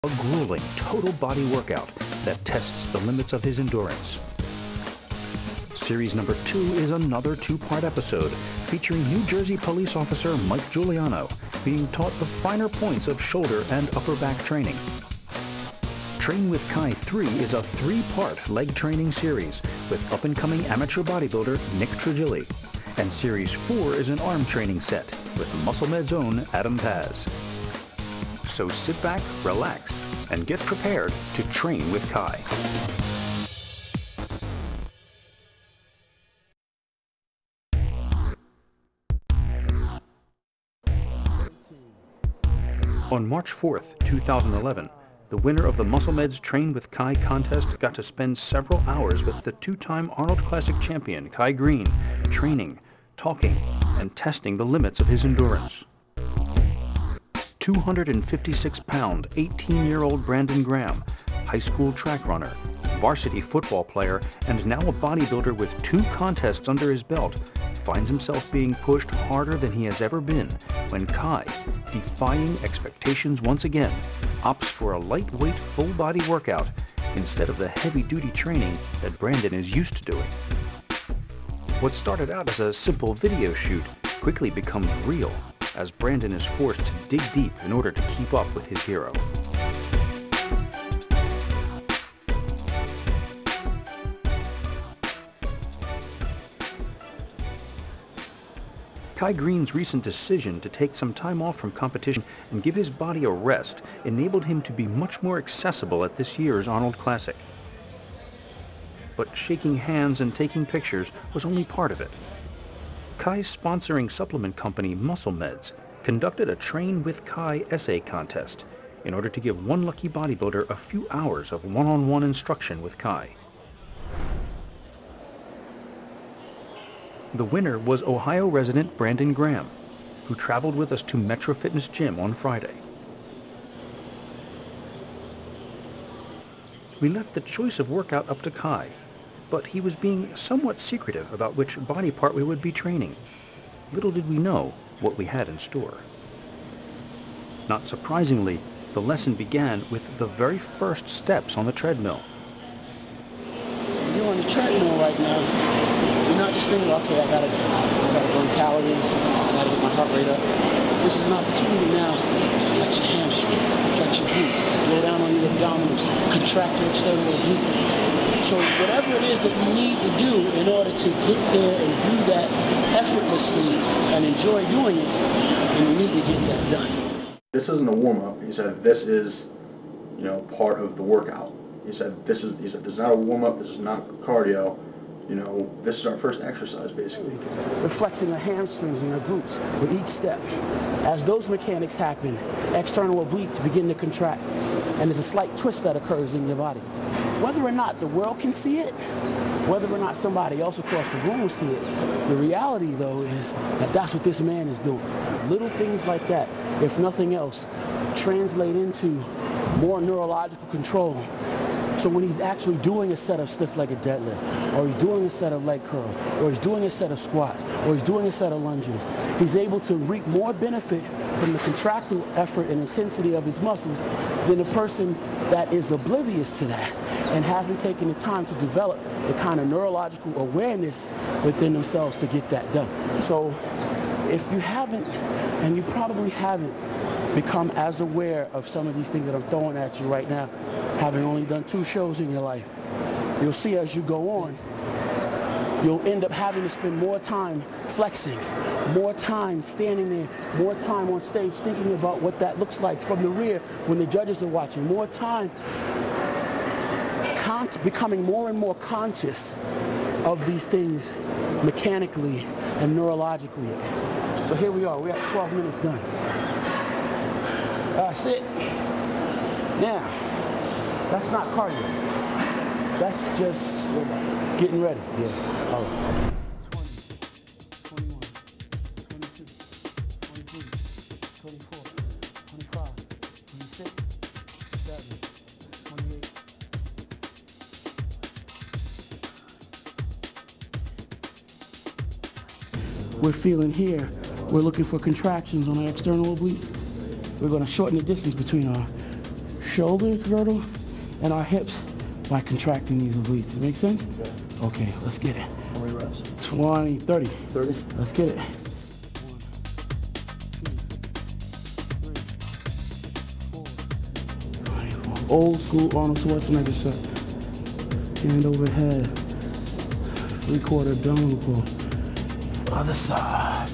A grueling total body workout that tests the limits of his endurance. Series number 2 is another 2-part episode featuring New Jersey police officer Mike Giuliano being taught the finer points of shoulder and upper back training. Train with Kai 3 is a 3-part leg training series with up-and-coming amateur bodybuilder Nick Trigilli. And Series 4 is an arm training set with MuscleMed's own Adam Paz. So sit back, relax, and get prepared to train with Kai. On March 4th, 2011, the winner of the MuscleMed's Train with Kai contest got to spend several hours with the 2-time Arnold Classic champion Kai Greene, training, talking, and testing the limits of his endurance. 256-pound, 18-year-old Brandon Graham, high school track runner, varsity football player, and now a bodybuilder with 2 contests under his belt, finds himself being pushed harder than he has ever been when Kai, defying expectations once again, opts for a lightweight full-body workout instead of the heavy-duty training that Brandon is used to doing. What started out as a simple video shoot quickly becomes real as Brandon is forced to dig deep in order to keep up with his hero. Kai Greene's recent decision to take some time off from competition and give his body a rest enabled him to be much more accessible at this year's Arnold Classic. But shaking hands and taking pictures was only part of it. Kai's sponsoring supplement company MuscleMeds conducted a Train with Kai essay contest in order to give one lucky bodybuilder a few hours of one-on-one instruction with Kai. The winner was Ohio resident Brandon Graham, who traveled with us to Metro Fitness Gym on Friday. We left the choice of workout up to Kai, but he was being somewhat secretive about which body part we would be training. Little did we know what we had in store. Not surprisingly, the lesson began with the very first steps on the treadmill. You're on the treadmill right now. You're not just thinking, okay, I gotta burn calories, I gotta get my heart rate up. This is an opportunity now to flex your hamstrings, flex your glutes, go down on your abdominals, contract your external oblique. So whatever it is that you need to do in order to get there and do that effortlessly and enjoy doing it, then you need to get that done. This isn't a warm-up. He said this is, part of the workout. He said this is not a warm-up, this is not cardio. This is our first exercise, basically. We're flexing the hamstrings and the glutes with each step. As those mechanics happen, external obliques begin to contract, and there's a slight twist that occurs in your body. Whether or not the world can see it, whether or not somebody else across the room will see it, the reality, though, is that that's what this man is doing. Little things like that, if nothing else, translate into more neurological control. So when he's actually doing a set of stiff-legged deadlift, or he's doing a set of leg curls, or he's doing a set of squats, or he's doing a set of lunges, he's able to reap more benefit from the contractile effort and intensity of his muscles than a person that is oblivious to that and hasn't taken the time to develop the kind of neurological awareness within themselves to get that done. So if you haven't, and you probably haven't, become as aware of some of these things that I'm throwing at you right now, having only done 2 shows in your life, you'll see as you go on, you'll end up having to spend more time flexing, more time standing there, more time on stage thinking about what that looks like from the rear when the judges are watching, more time becoming more and more conscious of these things mechanically and neurologically. So here we are, we're at 12 minutes done. That's it. Now, that's not cardio. That's just getting ready. Yeah. All right. 20, 21, 22, 23, 24, 25, 26, 27, 28. We're feeling here, we're looking for contractions on our external obliques. We're going to shorten the distance between our shoulder girdle and our hips by contracting these obliques. Does it make sense? Yeah. Okay, let's get it. How many reps? 20, 30. 30? Let's get it. 1, 2, 3, 4. Old school Arnold Schwarzenegger set. Hand over head. 3/4 abdominal pull. Other side.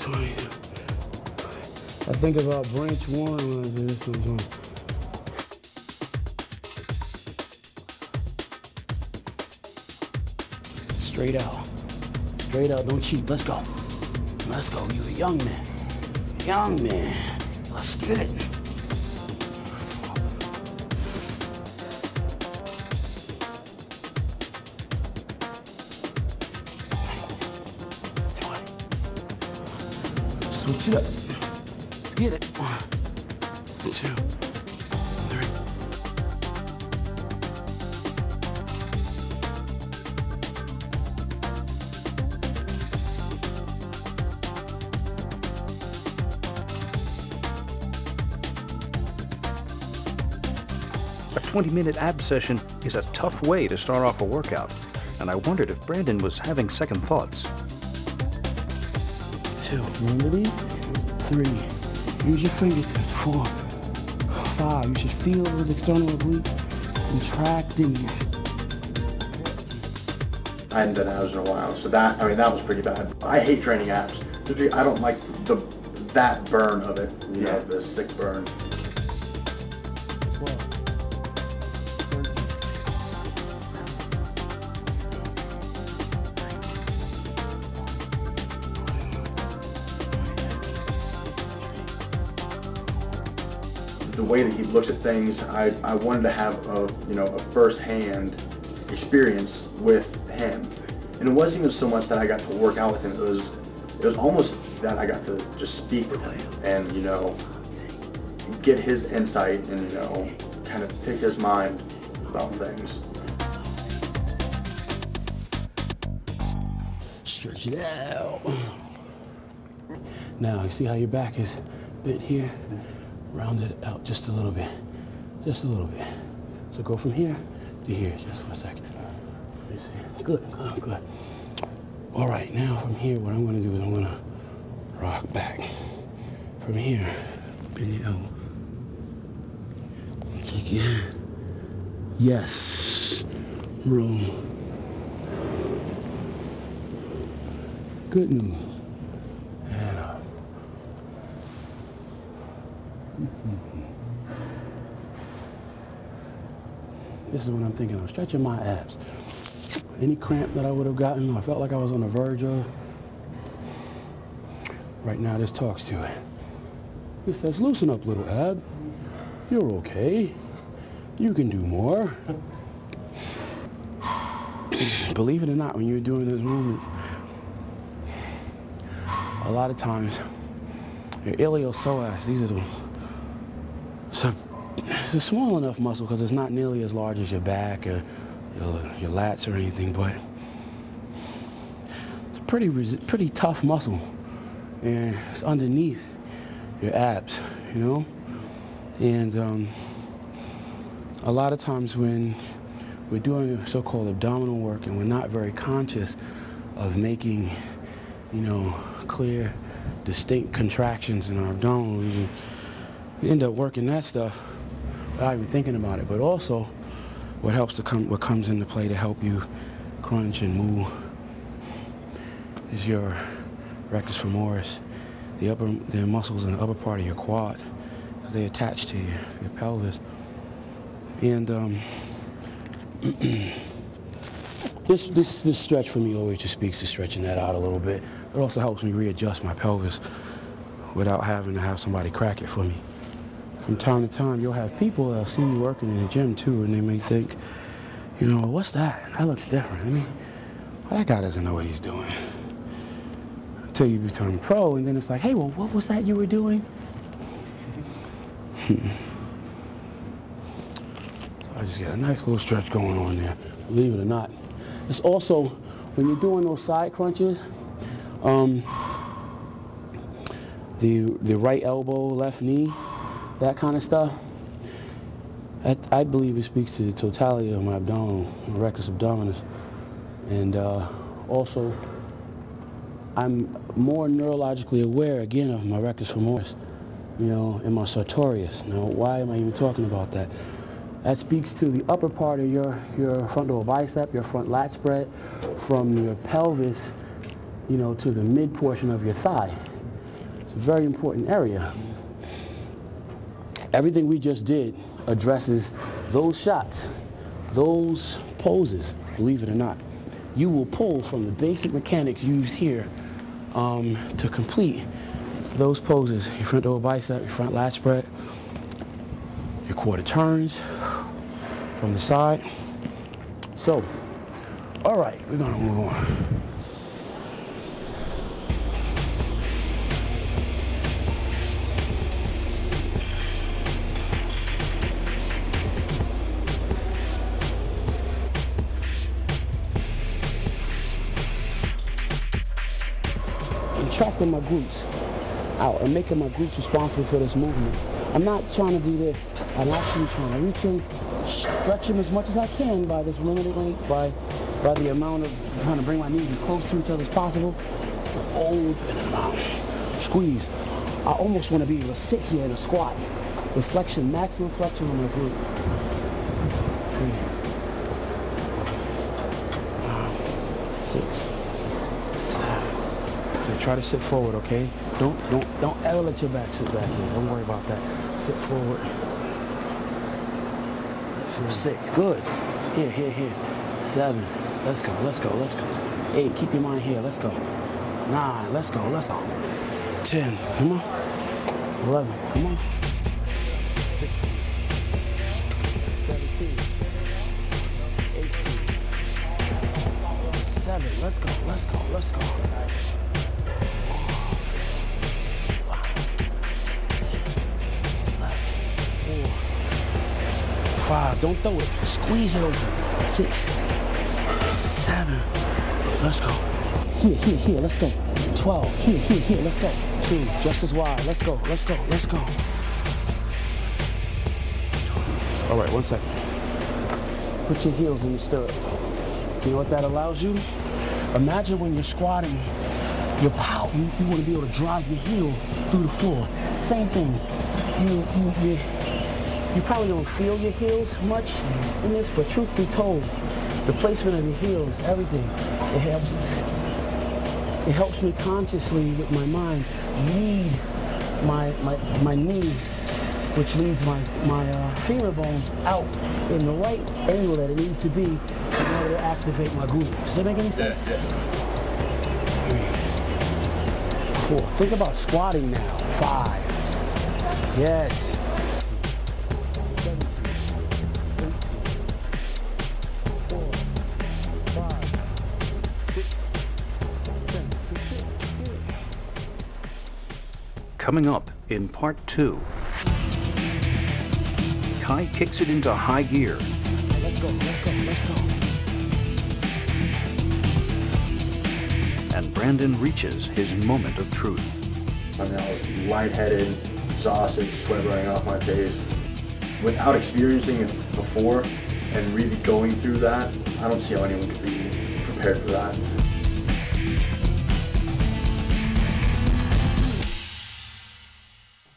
20. I think about branch 1 when I do this one. Straight out. Straight out, don't cheat. Let's go. Let's go. You're a young man. Young man. Let's get it. Switch it up. Let's get it. 1, 2, 3. A 20-minute ab session is a tough way to start off a workout, and I wondered if Brandon was having second thoughts. 2. Remember these? 3. Use your fingertips. 4. 5. You should feel those external obliques contracting. I hadn't done abs in a while, so that was pretty bad. I hate training abs. I don't like that burn of it, you know, the sick burn. 12. 13. The way that he looks at things, I wanted to have a first-hand experience with him, and it wasn't even so much that I got to work out with him. It was almost that I got to just speak with him and get his insight and kind of pick his mind about things. Stretch it out. Now you see how your back is bent here? Round it out just a little bit. Just a little bit. So go from here to here just for a second. Let me see. Good, good, good. All right, now from here, what I'm going to do is I'm going to rock back. From here, bend your elbow. Kick your hand. Yes. Roll. Good news. And up. This is what I'm thinking of, stretching my abs. Any cramp that I would have gotten, I felt like I was on the verge of. Right now, this talks to it. This says, loosen up, little ab. You're okay. You can do more. Believe it or not, when you're doing those movements, a lot of times, your iliopsoas, these are the ones. So it's a small enough muscle because it's not nearly as large as your back or your lats or anything, but it's a pretty tough muscle, and it's underneath your abs, And a lot of times when we're doing so-called abdominal work and we're not very conscious of making, clear, distinct contractions in our abdominal region, we end up working that stuff without even thinking about it. But also, what comes into play to help you crunch and move is your rectus femoris, the muscles in the upper part of your quad. They attach to your pelvis. And this stretch for me always just speaks to stretching that out a little bit. It also helps me readjust my pelvis without having to have somebody crack it for me. From time to time, you'll have people that'll see me working in the gym too, and they may think, what's that? That looks different. Well, that guy doesn't know what he's doing. Until you become pro, and then it's like, hey, well, what was that you were doing? So I just get a nice little stretch going on there, believe it or not. It's also, when you're doing those side crunches, the right elbow, left knee, that kind of stuff. I believe it speaks to the totality of my abdominal, my rectus abdominis. And also, I'm more neurologically aware, again, of my rectus femoris, you know, and my sartorius. Now, why am I even talking about that? That speaks to the upper part of your frontal bicep, your front lat spread, from your pelvis, you know, to the mid portion of your thigh. It's a very important area. Everything we just did addresses those shots, those poses, believe it or not. You will pull from the basic mechanics used here to complete those poses. Your frontal bicep, your front lat spread, your quarter turns from the side. So, all right, we're gonna move on. Contracting my glutes out and making my glutes responsible for this movement. I'm not trying to do this. I'm actually trying to reach them, stretch them as much as I can by this limited length, by the amount of trying to bring my knees as close to each other as possible. Open them out. Squeeze. I almost want to be able to sit here in a squat with flexion, maximum flexion on my glute. 3, 6. Try to sit forward, okay? Don't ever let your back sit back here. Don't worry about that. Sit forward. 6, good. Here. 7, let's go. 8, keep your mind here, let's go. 9, let's go. 10, come on. 11, come on. 16, 17, 18, 7, let's go. 5, don't throw it. Squeeze it open. 6, 7, let's go. Here, let's go. 12, here, let's go. 2, just as wide. Let's go. All right, 1 second. Put your heels in the stirrup. You know what that allows you? Imagine when you're squatting, your power, you want to be able to drive your heel through the floor. Same thing. You probably don't feel your heels much in this, but truth be told, the placement of the heels, everything, it helps me consciously with my mind lead my knee, which leads my femur bones out in the right angle that it needs to be in order to activate my glute. Does that make any sense? Yeah. 4, think about squatting now. 5, yes. 10. Coming up in part 2, Kai kicks it into high gear. Let's go. And Brandon reaches his moment of truth. I mean, I was lightheaded, exhausted, sweat running off my face. Without experiencing it before and really going through that, I don't see how anyone could be prepared for that.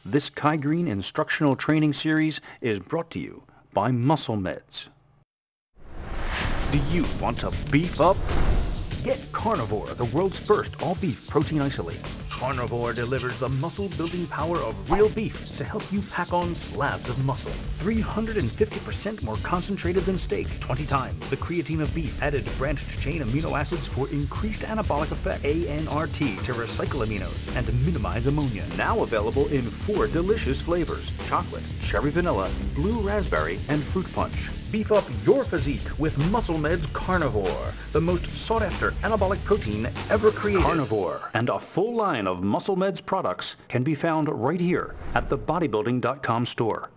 This Kai Greene instructional training series is brought to you by Muscle Meds. Do you want to beef up? Get Carnivore, the world's first all-beef protein isolate. Carnivore delivers the muscle-building power of real beef to help you pack on slabs of muscle. 350% more concentrated than steak, 20 times the creatine of beef, added branched-chain amino acids for increased anabolic effect, ANRT to recycle aminos and minimize ammonia. Now available in 4 delicious flavors: chocolate, cherry vanilla, blue raspberry, and fruit punch. Beef up your physique with Muscle Meds Carnivore, the most sought-after anabolic protein ever created. Carnivore and a full line of Muscle Meds products can be found right here at the bodybuilding.com store.